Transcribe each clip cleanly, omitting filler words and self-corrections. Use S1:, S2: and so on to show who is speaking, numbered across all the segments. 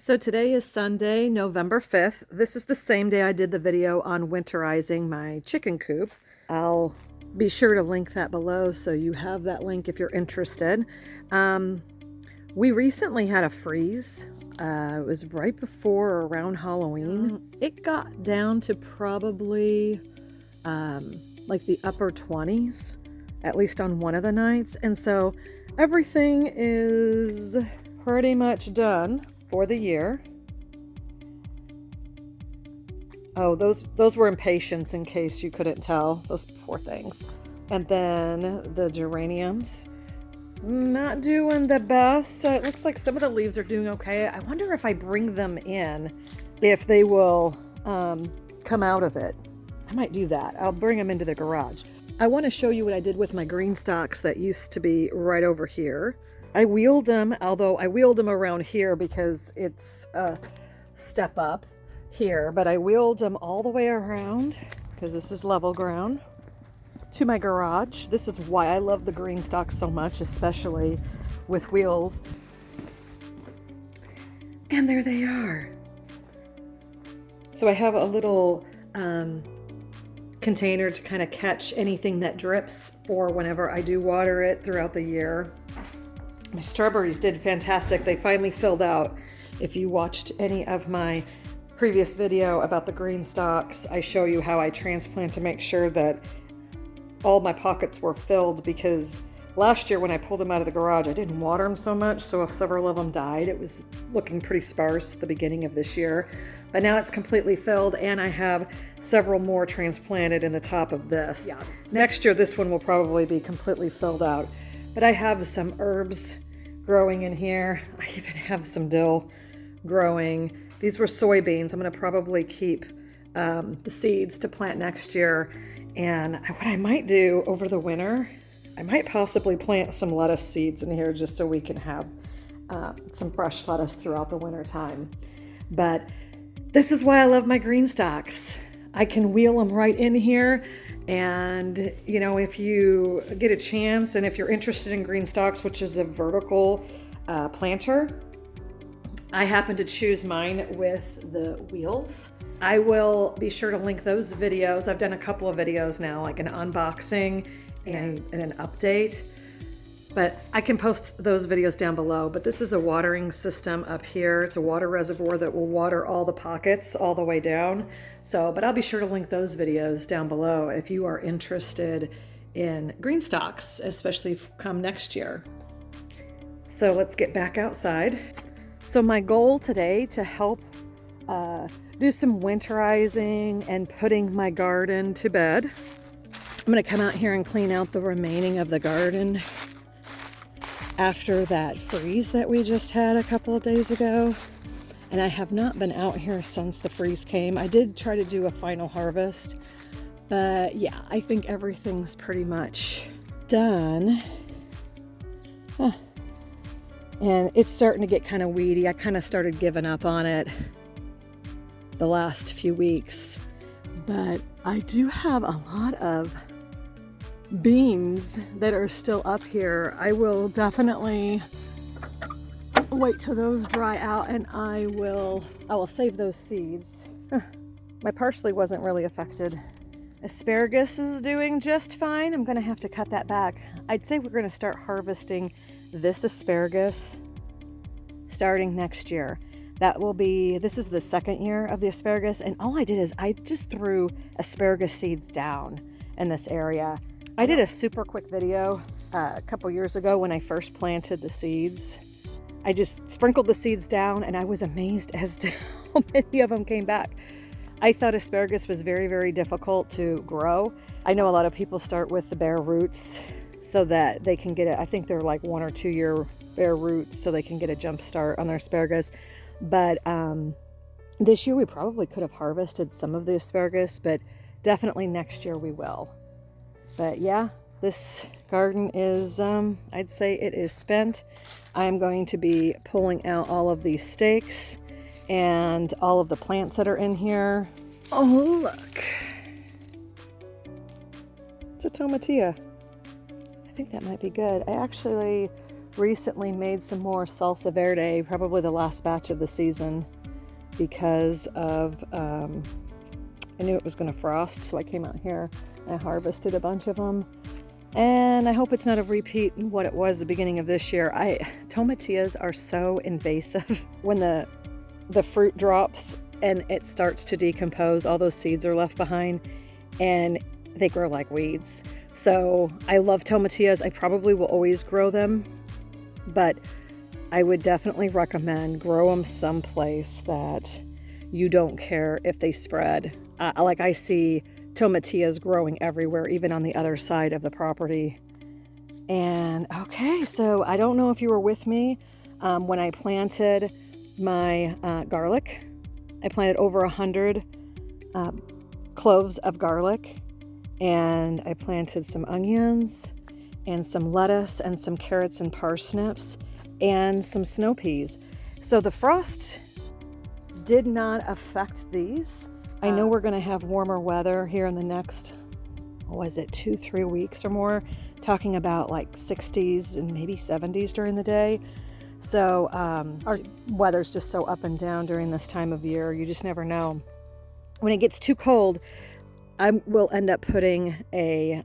S1: So today is Sunday, November 5th. This is the same day I did the video on winterizing my chicken coop. I'll be sure to link that below so you have that link if you're interested. We recently had a freeze. It was right before or around Halloween. It got down to probably like the upper 20s, at least on one of the nights. And so everything is pretty much done for the year. Oh, those were impatiens, in case you couldn't tell. Those poor things. And then the geraniums, not doing the best. It looks like some of the leaves are doing okay. I wonder if I bring them in, if they will come out of it. I might do that. I'll bring them into the garage. I want to show you what I did with my GreenStalks that used to be right over here. I wheeled them, although I wheeled them around here because it's a step up here, but I wheeled them all the way around because this is level ground to my garage. This is why I love the GreenStalks so much, especially with wheels. And there they are. So I have a little container to kind of catch anything that drips for whenever I do water it throughout the year. My strawberries did fantastic. They finally filled out. If you watched any of my previous video about the GreenStalks, I show you how I transplant to make sure that all my pockets were filled, because last year when I pulled them out of the garage, I didn't water them so much, so several of them died. It was looking pretty sparse at the beginning of this year, but now it's completely filled, and I have several more transplanted in the top of this. Yeah. Next year, this one will probably be completely filled out. But I have some herbs growing in here. I even have some dill growing. These were soybeans. I'm going to probably keep the seeds to plant next year. And what I might do over the winter, I might possibly plant some lettuce seeds in here just so we can have some fresh lettuce throughout the winter time. But this is why I love my GreenStalks. I can wheel them right in here. And, you know, if you get a chance and if you're interested in GreenStalks, which is a vertical planter, I happen to choose mine with the wheels. I will be sure to link those videos. I've done a couple of videos now, like an unboxing and an update, but I can post those videos down below. But this is a watering system up here. It's a water reservoir that will water all the pockets all the way down. So, but I'll be sure to link those videos down below if you are interested in GreenStalks, especially come next year. So let's get back outside. So my goal today to help do some winterizing and putting my garden to bed. I'm gonna come out here and clean out the remaining of the garden after that freeze that we just had a couple of days ago. And I have not been out here since the freeze came. I did try to do a final harvest, but yeah, I think everything's pretty much done. And it's starting to get kind of weedy. I kind of started giving up on it the last few weeks, but I do have a lot of beans that are still up here. I will definitely wait till those dry out, and I will save those seeds. My parsley wasn't really affected. Asparagus is doing just fine. I'm gonna have to cut that back. I'd say we're gonna start harvesting this asparagus starting next year. This is the second year of the asparagus, and all I did is I just threw asparagus seeds down in this area. I did a super quick video a couple years ago when I first planted the seeds. I just sprinkled the seeds down, and I was amazed as to how many of them came back. I thought asparagus was very, very difficult to grow. I know a lot of people start with the bare roots so that they can get it. I think they're like 1 or 2 year bare roots so they can get a jump start on their asparagus. But this year we probably could have harvested some of the asparagus, but definitely next year we will. But yeah, this garden is, I'd say it is spent. I'm going to be pulling out all of these stakes and all of the plants that are in here. Oh, look. It's a tomatillo. I think that might be good. I actually recently made some more salsa verde, probably the last batch of the season, because of, I knew it was going to frost, so I came out here and I harvested a bunch of them. And I hope it's not a repeat in what it was the beginning of this year. Tomatillas are so invasive. When the fruit drops and it starts to decompose, all those seeds are left behind and they grow like weeds. So I love tomatillas. I probably will always grow them, but I would definitely recommend grow them someplace that you don't care if they spread. Like I see tomatillas growing everywhere, even on the other side of the property. And okay, so I don't know if you were with me when I planted my garlic. I planted over 100 cloves of garlic, and I planted some onions and some lettuce and some carrots and parsnips and some snow peas. So the frost did not affect these. I know we're going to have warmer weather here in the next, 2-3 weeks or more, talking about like 60s and maybe 70s during the day. So our weather's just so up and down during this time of year. You just never know. When it gets too cold, I will end up putting a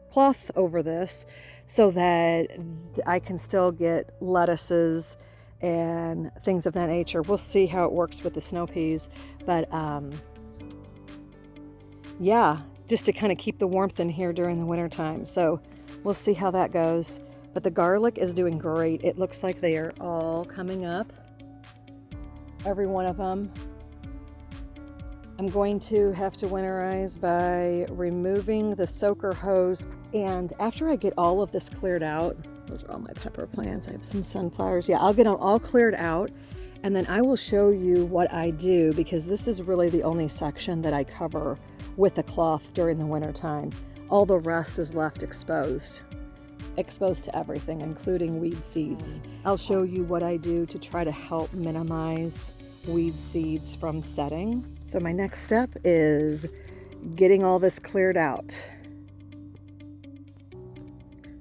S1: cloth over this so that I can still get lettuces and things of that nature. We'll see how it works with the snow peas, but yeah, just to kind of keep the warmth in here during the winter time. So we'll see how that goes. But the garlic is doing great. It looks like they are all coming up, every one of them. I'm going to have to winterize by removing the soaker hose. And after I get all of this cleared out, those are all my pepper plants. I have some sunflowers. Yeah, I'll get them all cleared out, and then I will show you what I do, because this is really the only section that I cover with the cloth during the winter time. All the rest is left exposed to everything, including weed seeds. I'll show you what I do to try to help minimize weed seeds from setting. So my next step is getting all this cleared out.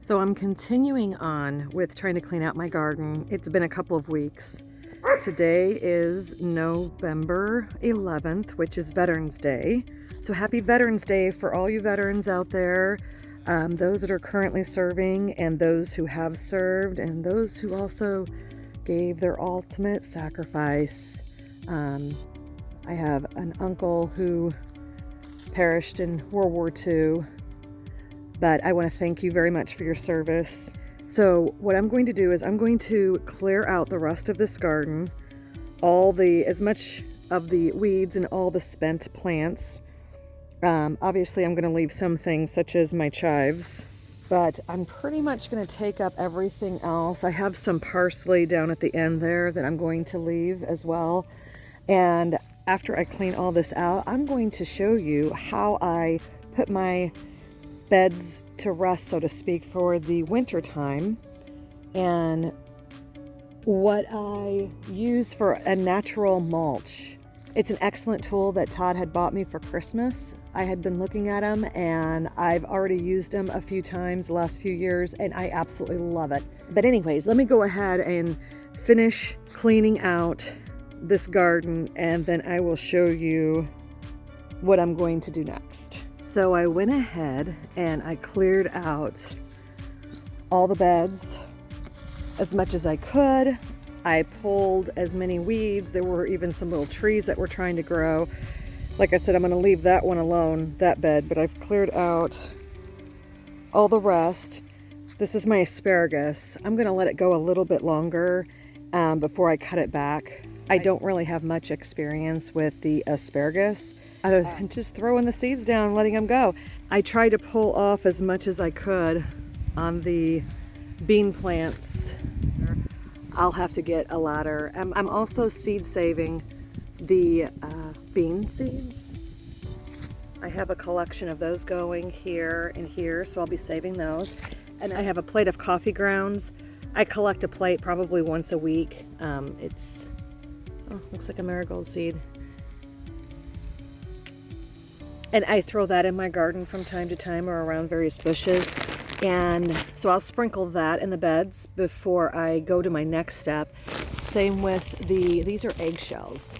S1: So I'm continuing on with trying to clean out my garden. It's been a couple of weeks. Today is November 11th, which is Veterans Day. So happy Veterans Day for all you veterans out there, those that are currently serving and those who have served and those who also gave their ultimate sacrifice. I have an uncle who perished in World War II. But I want to thank you very much for your service. So what I'm going to do is I'm going to clear out the rest of this garden, as much of the weeds and all the spent plants. Obviously I'm going to leave some things such as my chives, but I'm pretty much going to take up everything else. I have some parsley down at the end there that I'm going to leave as well. And after I clean all this out, I'm going to show you how I put my beds to rest, so to speak, for the winter time, and what I use for a natural mulch. It's an excellent tool that Todd had bought me for Christmas. I had been looking at them and I've already used them a few times the last few years, and I absolutely love it. But anyways, let me go ahead and finish cleaning out this garden, and then I will show you what I'm going to do next. So I went ahead and I cleared out all the beds as much as I could. I pulled as many weeds. There were even some little trees that were trying to grow. Like I said, I'm going to leave that one alone, that bed, but I've cleared out all the rest. This is my asparagus. I'm going to let it go a little bit longer before I cut it back. I don't really have much experience with the asparagus, other than just throwing the seeds down and letting them go. I tried to pull off as much as I could on the bean plants. I'll have to get a ladder. I'm also seed saving the bean seeds. I have a collection of those going here and here, so I'll be saving those. And I have a plate of coffee grounds. I collect a plate probably once a week. Looks like a marigold seed. And I throw that in my garden from time to time or around various bushes. And so I'll sprinkle that in the beds before I go to my next step. Same with these are eggshells.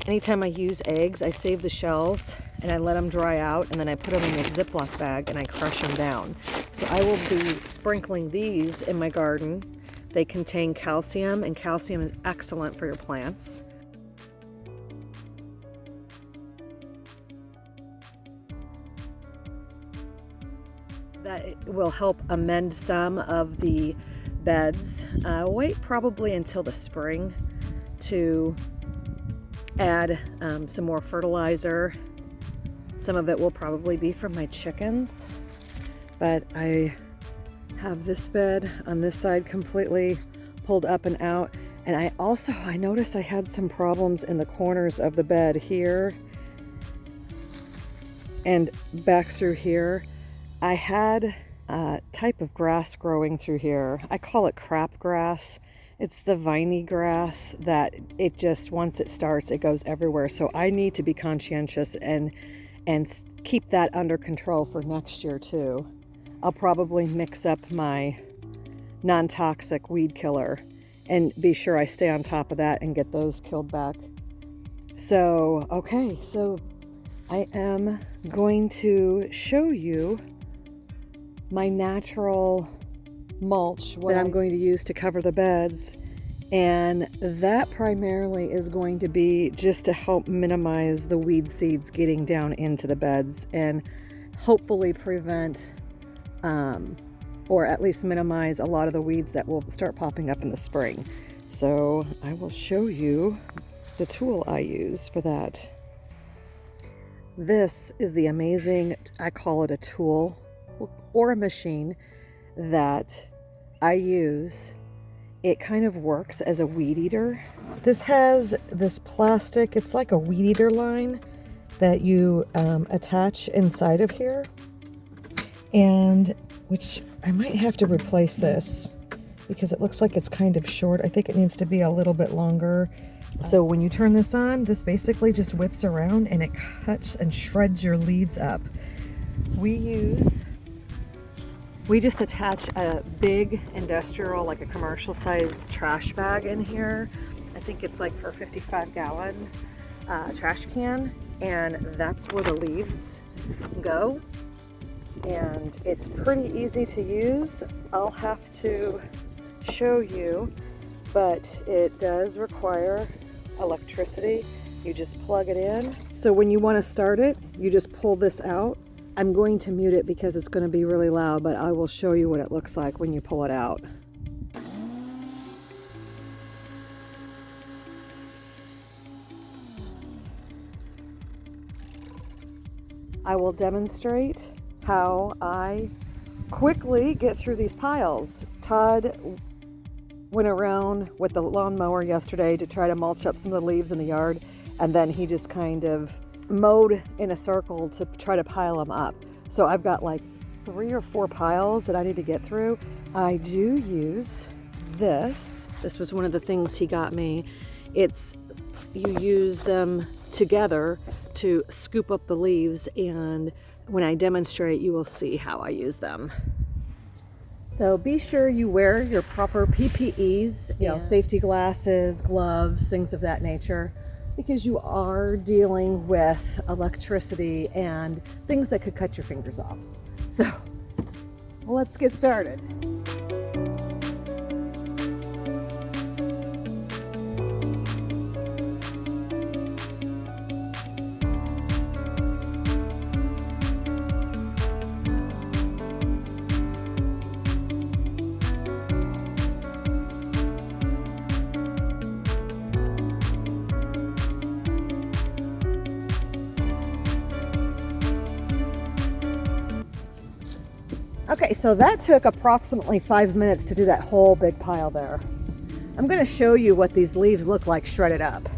S1: Anytime I use eggs, I save the shells and I let them dry out, and then I put them in this Ziploc bag and I crush them down. So I will be sprinkling these in my garden. They contain calcium, and calcium is excellent for your plants. That will help amend some of the beds. Wait probably until the spring to add some more fertilizer. Some of it will probably be from my chickens, but I have this bed on this side completely pulled up and out. And I noticed I had some problems in the corners of the bed here and back through here. I had a type of grass growing through here. I call it crapgrass. It's the viney grass that it just, once it starts, it goes everywhere. So I need to be conscientious and keep that under control for next year too. I'll probably mix up my non-toxic weed killer and be sure I stay on top of that and get those killed back. So, okay, so I am going to show you my natural mulch that I'm going to use to cover the beds, and that primarily is going to be just to help minimize the weed seeds getting down into the beds and hopefully prevent or at least minimize a lot of the weeds that will start popping up in the spring. So I will show you the tool I use for that. This is the amazing, I call it a tool or a machine that I use. It kind of works as a weed eater. This has this plastic, it's like a weed eater line that you attach inside of here, and which I might have to replace this because it looks like it's kind of short. I think it needs to be a little bit longer. So when you turn this on, this basically just whips around and it cuts and shreds your leaves up. We just attach a big industrial, like a commercial size trash bag in here. I think it's like for a 55-gallon trash can, and that's where the leaves go. And it's pretty easy to use. I'll have to show you, but it does require electricity. You just plug it in. So when you want to start it, you just pull this out. I'm going to mute it because it's going to be really loud, but I will show you what it looks like when you pull it out. I will demonstrate how I quickly get through these piles. Todd went around with the lawnmower yesterday to try to mulch up some of the leaves in the yard, and then he just kind of mowed in a circle to try to pile them up. So I've got like 3 or 4 piles that I need to get through. I do use this. This was one of the things he got me. You use them together to scoop up the leaves, and when I demonstrate, you will see how I use them. So be sure you wear your proper PPEs, you know, safety glasses, gloves, things of that nature, because you are dealing with electricity and things that could cut your fingers off. So let's get started. Okay, so that took approximately 5 minutes to do that whole big pile there. I'm going to show you what these leaves look like shredded up.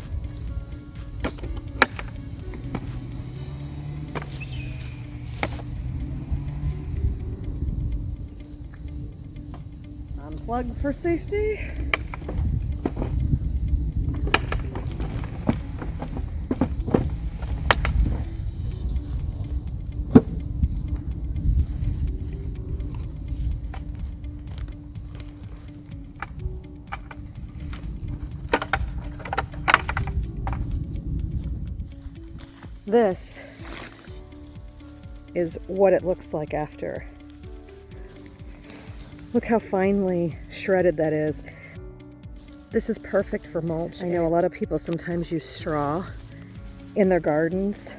S1: Unplug for safety. This is what it looks like after. Look how finely shredded that is. This is perfect for mulch. I know a lot of people sometimes use straw in their gardens,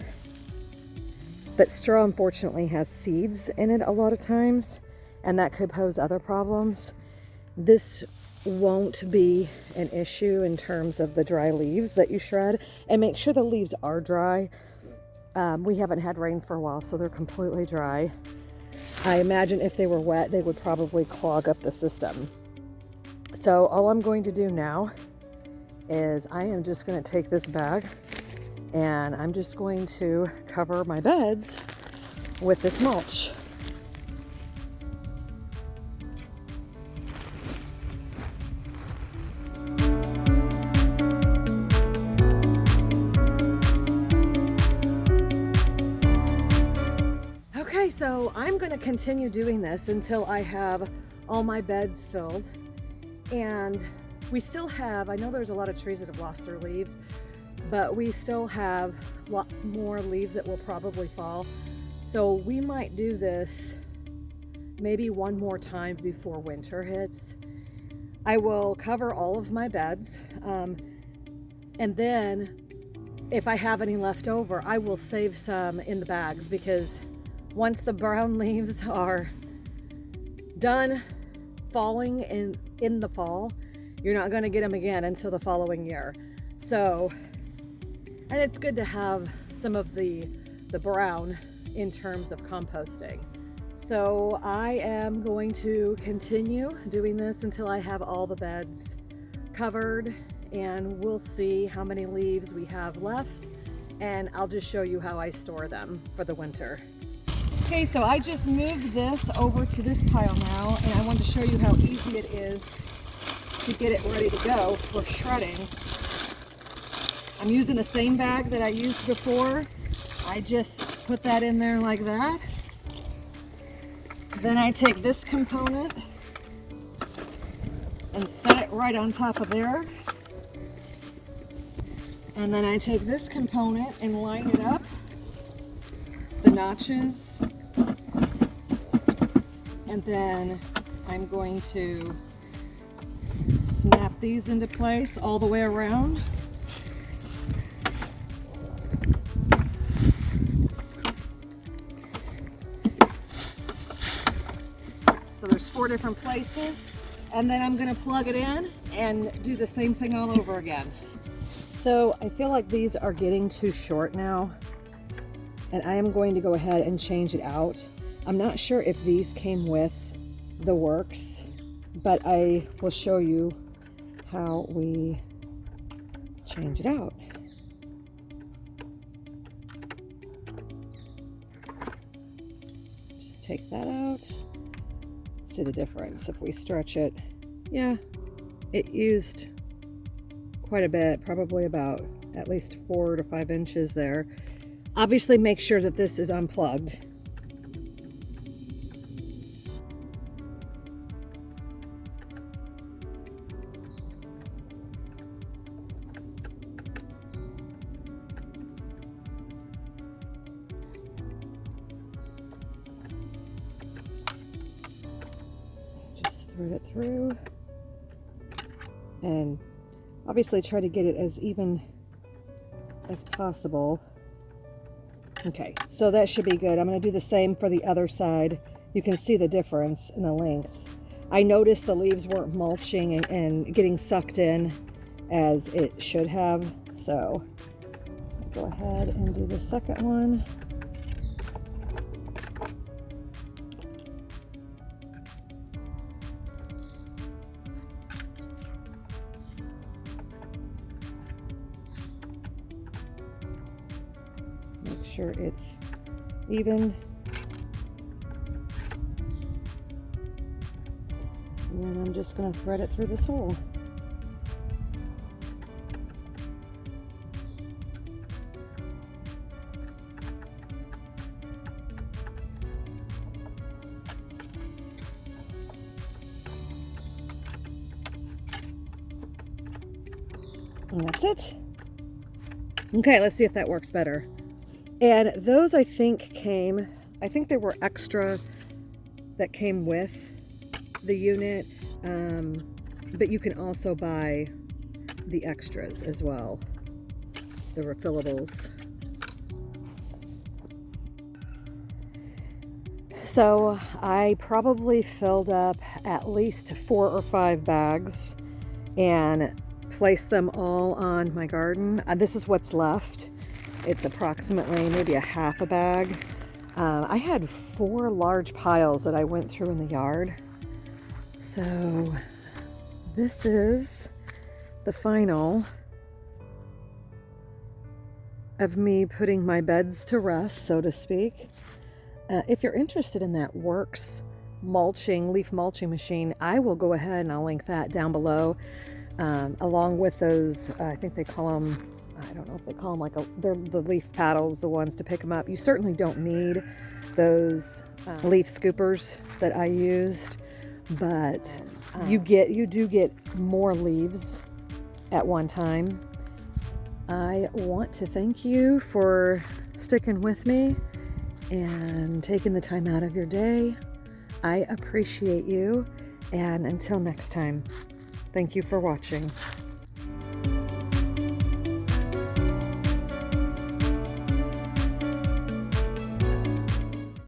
S1: but straw unfortunately has seeds in it a lot of times, and that could pose other problems. This won't be an issue in terms of the dry leaves that you shred, and make sure the leaves are dry. We haven't had rain for a while, so they're completely dry. I imagine if they were wet, they would probably clog up the system. So all I'm going to do now is I am just going to take this bag and I'm just going to cover my beds with this mulch. Okay, so I'm going to continue doing this until I have all my beds filled. And we still have, I know there's a lot of trees that have lost their leaves, but we still have lots more leaves that will probably fall. So we might do this maybe one more time before winter hits. I will cover all of my beds, and then if I have any left over, I will save some in the bags, because once the brown leaves are done falling in the fall, you're not going to get them again until the following year. So, and it's good to have some of the brown in terms of composting. So I am going to continue doing this until I have all the beds covered, and we'll see how many leaves we have left, and I'll just show you how I store them for the winter. Okay, so I just moved this over to this pile now, and I wanted to show you how easy it is to get it ready to go for shredding. I'm using the same bag that I used before. I just put that in there like that. Then I take this component and set it right on top of there. And then I take this component and line it up, the notches. And then I'm going to snap these into place all the way around. So there's 4 different places, and then I'm going to plug it in and do the same thing all over again. So I feel like these are getting too short now, and I am going to go ahead and change it out. I'm not sure if these came with the WORX, but I will show you how we change it out. Just take that out. See the difference if we stretch it. Yeah, it used quite a bit, probably about at least 4 to 5 inches there. Obviously make sure that this is unplugged. Thread it through, and obviously try to get it as even as possible. Okay, so that should be good. I'm going to do the same for the other side. You can see the difference in the length. I noticed the leaves weren't mulching and getting sucked in as it should have, so I'll go ahead and do the second one. Make sure it's even. And then I'm just going to thread it through this hole. And that's it. Okay, let's see if that works better. And those I think they were extra that came with the unit, but you can also buy the extras as well, the refillables. So I probably filled up at least 4 or 5 bags and placed them all on my garden. This is what's left. It's approximately maybe a half a bag. I had 4 large piles that I went through in the yard. So this is the final of me putting my beds to rest, so to speak. If you're interested in that WORX leaf mulching machine, I will go ahead and I'll link that down below, along with those, I think they call them, I don't know if they call them they're the leaf paddles, the ones to pick them up. You certainly don't need those leaf scoopers that I used, but you do get more leaves at one time. I want to thank you for sticking with me and taking the time out of your day. I appreciate you, and until next time, thank you for watching.